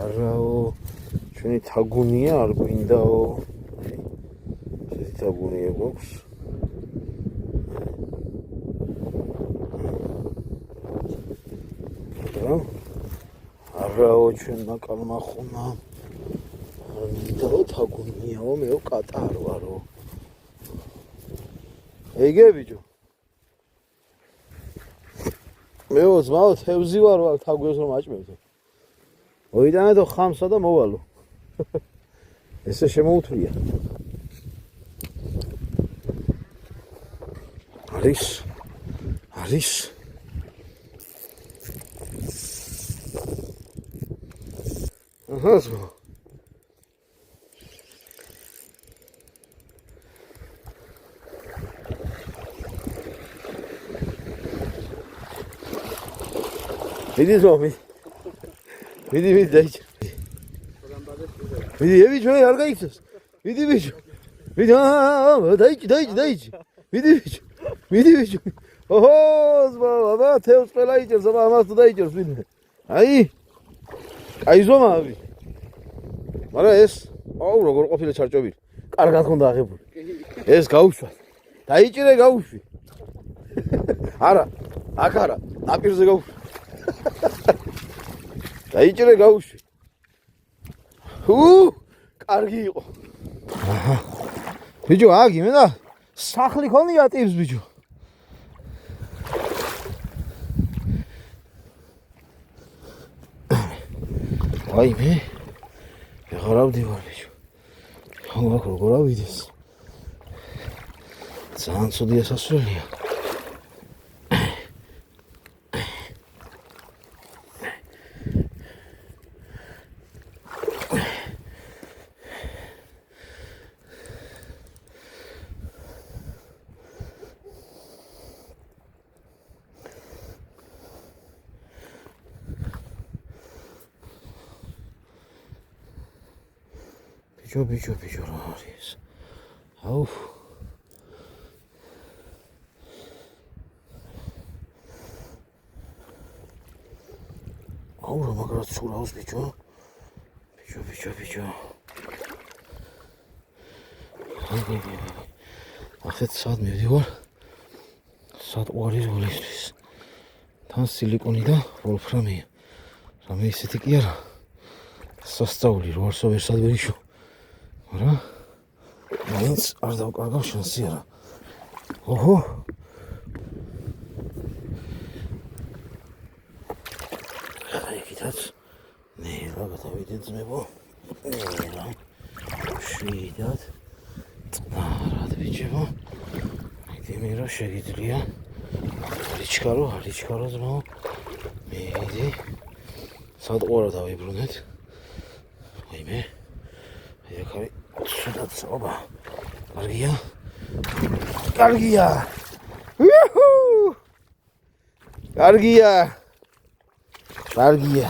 არაო ჩვენი თაგუნია არ გვინდაო ესეთი თაგუნია გვაქვს არაო ჩვენმა კალმახუნა არ მინდაო თაგუნიაო მეო კატარ ვარო ეგე ბიჭო მეო ზმაო თევზი ვარ თაგვეს რომ აჭმევდე მოიტანეთო ხამსა და მოვალო ესე შემოუთვლია არის აჰა ზმაო მიდი ზომი მიდი დაიჭი მიდი ევიჩო არ გაიქცეს მიდი ბიჭო მიდი დაიჭი მიდი ბიჭო ოჰო ზბა თევს ყველა იჭერს აბა ამას თუ დაიჭერს ვინმე აი კაი ზომავი მაგრამ ეს აუ როგორ ყოფილა ჩარჭობილი კარგად ხონდა აღებული ეს გაუშვათ დაიჭირე გაუშვი არა აქ არა აპირზე გაუშვი დაიჭირე გაუშვი კარგი იყო აჰა ბიჭო აგი მე და სახლი ქონია ტიპს ბიჭო აი მე აღარავდივარ ბიჭო ახლა როგორ ავიდეს ძალიან ცუდი ასასვლელია ბიჭო რა არის აუ რა მაგრად სურავს ბიჭო ახეთ სად მივდივარ სად უარი როლისთვის თან სილიკონი და ვოლფრამია რამე ისეთი კი არა სასწაული რო არსო ვერ სადვერიშო არა მაინც არ დავკარგავ შანსი არა ოჰო იქითაც ნელა გადავიდეთ ძმებო ნელა შვიდად წყნარად ბიჭებო მე რა შეგიძლია არიჩქარო ძმაო მიდი სად ყურა დავიბრუნეთ აი მე აქ არის სუდაც ობა კარგია კარგია